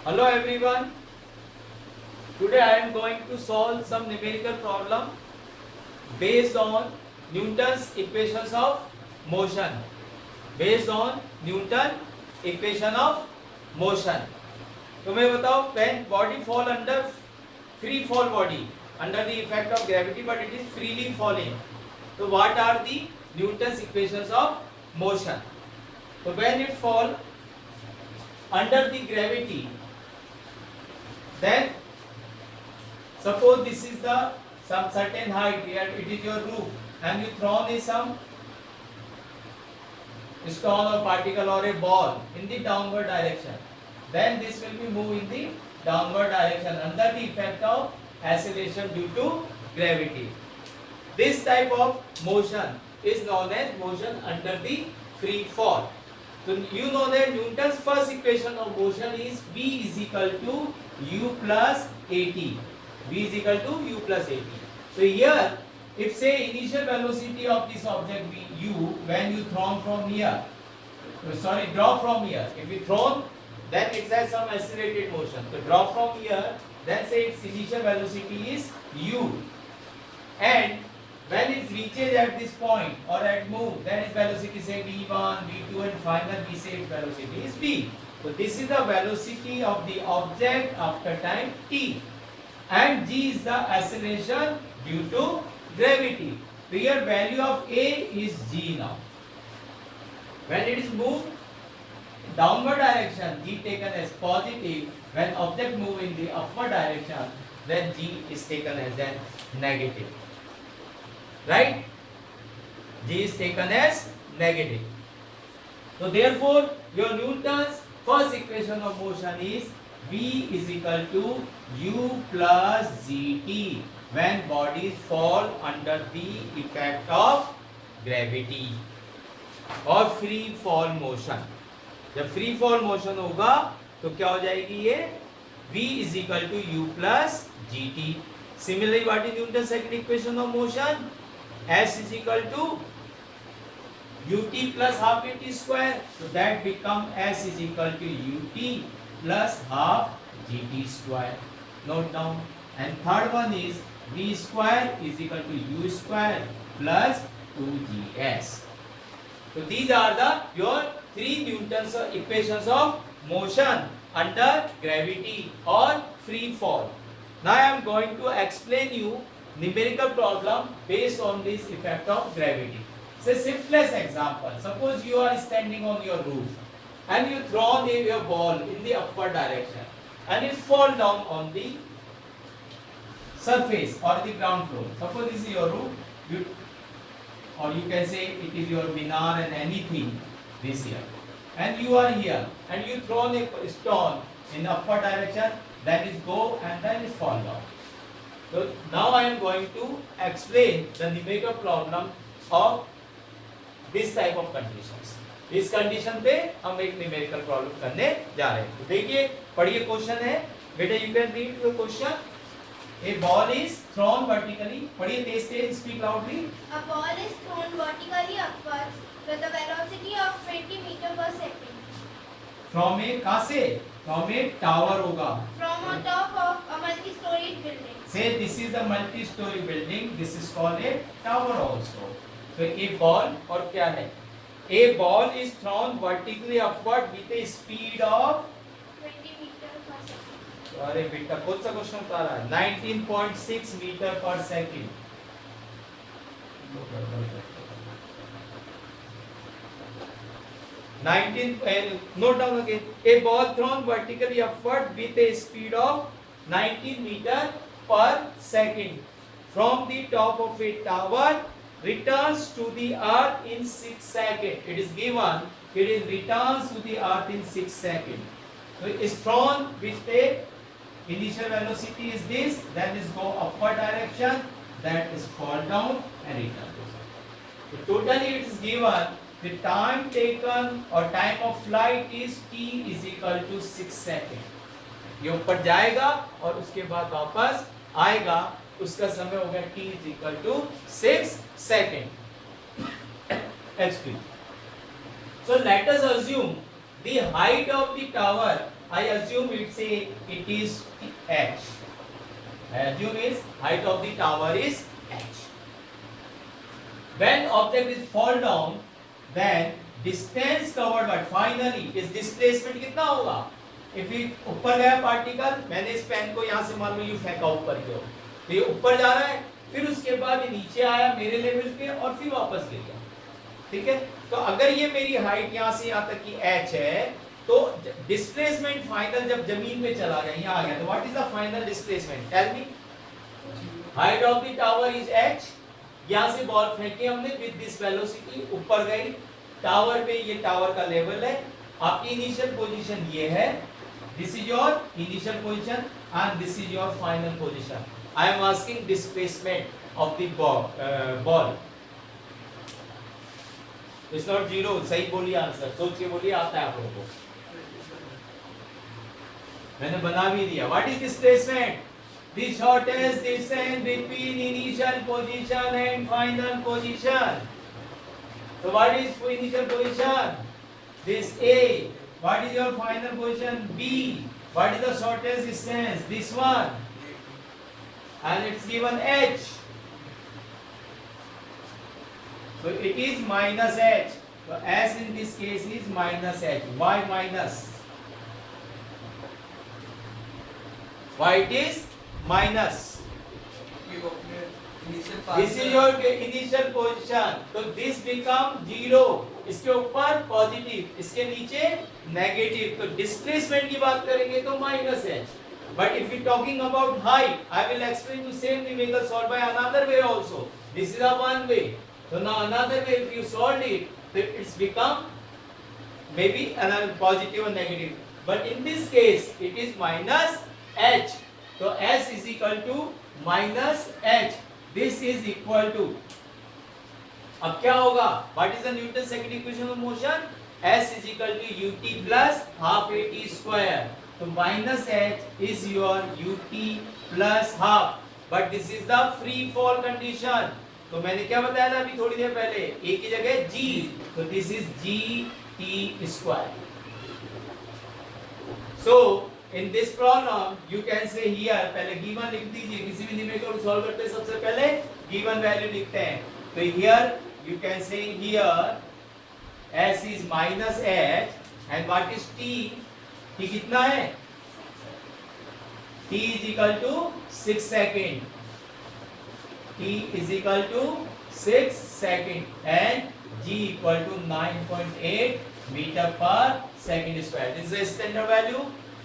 Hello everyone. Today I am going to solve some numerical problem based on Newton's equations of motion. Based on Newton equation of motion. तो मैं बताओ when body fall under free fall body under the effect of gravity but it is freely falling. So what are the Newton's equations of motion? So when it fall under the gravity, then suppose this is the some certain height here, it is your roof, and you thrown is some stone or particle or a ball in the downward direction. Then this will be moved in the downward direction under the effect of acceleration due to gravity. This type of motion is known as motion under the free fall. So you know that Newton's first equation of motion is V is equal to U plus AT. V is equal to U plus AT. So here, if say initial velocity of this object be U when you thrown from here, drop from here. If you thrown, then it has some accelerated motion. So drop from here, then say its initial velocity is U, and when it reaches at this point or at move, then its velocity say v1, v2, and final we say its velocity is v. So this is the velocity of the object after time t, and g is the acceleration due to gravity. So here value of a is g now. When it is moved downward direction, g taken as positive. When object move in the upward direction, then g is taken as then negative. Right? G is taken as negative. So therefore, your Newton's first equation of motion is V is equal to U plus Gt when bodies fall under the effect of gravity और free fall motion. जब free fall motion होगा तो क्या हो जाएगी ये V is equal to U plus Gt. Similarly, what is Newton's second equation of motion? S is equal to ut plus half at square. So that become S is equal to ut plus half gt square. Note down. And third one is v square is equal to u square plus 2gs. So these are your three Newton's equations of motion under gravity or free fall. Now I am going to explain you numerical problem based on this effect of gravity. Say simplest example. Suppose you are standing on your roof and you throw your ball in the upward direction and it fall down on the surface or the ground floor. Suppose this is your roof, or you can say it is your minar and anything this here. And you are here and you throw a stone in the upward direction, then it go and then it fall down. So now I am going to explain the numerical problem of this type of conditions. इस condition पे हम एक numerical problem करने जा रहे हैं. तो देखिए, पढ़िए क्वेश्चन है बेटा. You can read the question. A ball is thrown vertically. पढ़िए तेज तेज, speak loudly. A ball is thrown vertically upwards with a velocity of 20 meter per second. From a कहाँ से? From a tower होगा. From on top of a multi-storied building. Say this is a multi-story building. This is called a tower also. So a ball और क्या है? A ball is thrown vertically upward with a speed of 20 meter per second. अरे बेटा कौन सा question बता रहा है? 19.6 मीटर पर second. Note down again. A ball thrown vertically upward with a speed of 19 meter per second from the top of a tower returns to the earth in 6 seconds. It is given. It is returns to the earth in 6 seconds. So it is thrown with a initial velocity is this, then is go upward direction, that is fall down and return. So totally it is given. The time taken or time of flight is t is equal to 6 seconds. ये ऊपर जाएगा और उसके बाद वापस आएगा, उसका समय होगा t is equal to 6 seconds. H3. So let us assume the height of the tower I assume it is h. I assume is height of the tower is h. When object is fall down, then distance covered by finally is displacement कितना होगा? If it ऊपर गया particle, मैंने इस pen को यहाँ से मान लो यूं फेंका ऊपर की ओर, तो ये ऊपर जा रहा है, फिर उसके बाद ये नीचे आया मेरे लेवल पे और फिर वापस गिर गया, ठीक है? तो अगर ये मेरी हाइट यहाँ से यहाँ तक की h है, तो डिस्प्लेसमेंट फाइनल जब जमीन में चला गया, यहाँ आ गया, तो what is the final displacement? Tell me. Height of the tower is h. यहाँ से बॉल फेंकी हमने विद दिस वेलोसिटी, ऊपर गई टावर पे, ये टावर का लेवल है, आपकी इनिशियल पोजीशन ये है, this is your initial position and this is your final position. I am asking displacement of the ball. It's not zero. सही बोलिए आंसर, सोच के बोलिए, आता है आप लोगों को, मैंने बना भी दिया. What is displacement? The shortest distance between initial position and final position. So what is initial position? This A. What is your final position? B. What is the shortest distance? This one. And it's given h. So it is minus h. So s in this case is minus h. Why minus? Why it is minus? This is your initial position. तो this become zero. इसके ऊपर positive, इसके नीचे negative. तो displacement की बात करेंगे तो माइनस है. But if we talking about height, I will explain to same numerical solve by another way also. This is a one way. So now another way, if you solve it, then it's become maybe another positive or negative. But in this case, it is minus h. तो s is equal to minus h. This is equal to, अब क्या होगा? What is the Newton's second equation of motion? S is equal to ut plus half at square. तो minus h is your ut plus half. But this is the free fall condition. तो मैंने क्या बताया था अभी थोड़ी देर पहले, a की जगह g. तो this is g t square. So in this problem you can say here, पहले given लिख दीजिए, किसी भी न्यूमेरिकल को सॉल्व करते हैं सबसे पहले given वैल्यू लिखते हैं. तो here you can say here s is minus h and what is t? t कितना है? t is equal to 6 second. t is equal to 6 second and g equal to 9.8 meter per second square. This is a standard value.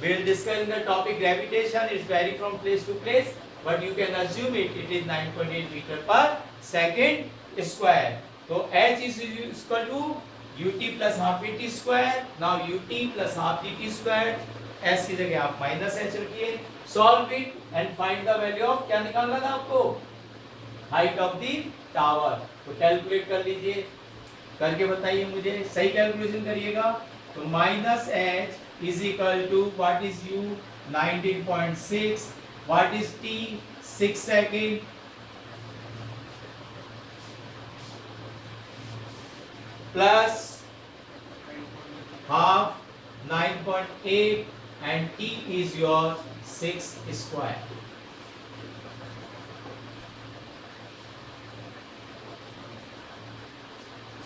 We will discuss in the topic gravitation. It varies from place to place, but you can assume it is 9.8 meter per second square. So h is equal to ut plus half at square. Now ut plus half dt square. s की जगह आप minus h रखिए. Solve it and find the value of, क्या निकालना था आपको? Height of the tower. तो calculate कर लीजिए, करके बताइए मुझे, सही कैलकुलेशन करिएगा. तो minus h is equal to, what is u? 19.6. What is t? 6 second. Plus half 9.8 and t is your 6 square.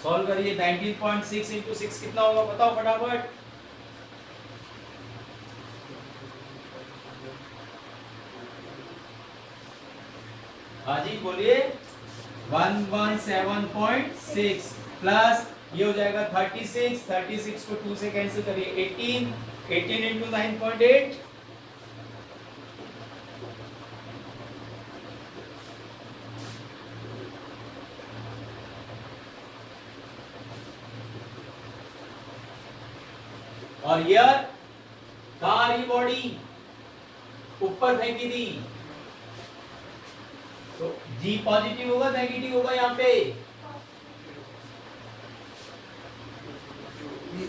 Solve करिए. 19.6 into 6 कितना होगा बताओ फटाफट. हाँ जी बोलिए. 117.6 प्लस ये हो जाएगा 36. 36 को 2 से कैंसिल करिए. 18. 18 into 9.8. और यार कहाँ रही बॉडी? ऊपर फेंकी थी. तो G पॉजिटिव होगा नेगेटिव होगा यहाँ पे?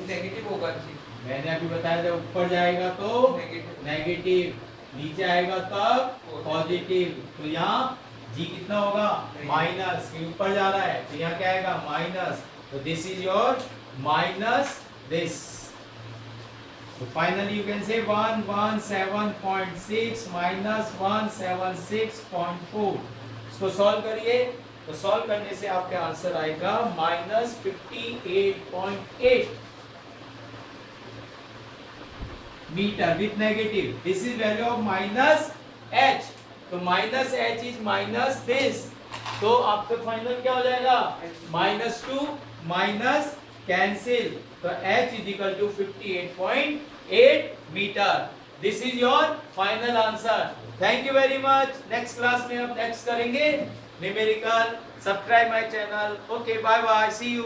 नेगेटिव होगा जी. मैंने अभी बताया था ऊपर जाएगा तो नेगेटिव, नीचे आएगा तब पॉजिटिव. तो यहाँ G कितना होगा? माइनस. ऊपर जा रहा है तो यहाँ क्या आएगा? माइनस. तो this is your minus this. So finally you can say 117.6 minus 176.4. इसको सॉल्व करिए, तो सॉल्व करने से आपके आंसर आएगा -58.8 metre with negative. This is value of minus h. तो minus h is minus this. तो आपका फाइनल क्या हो जाएगा? -2 माइनस कैंसिल. तो h is equal to 58.8 metre. This is your final answer. Thank you very much. Next class में हम next करेंगे numerical. Subscribe my channel. Okay, bye bye, see you.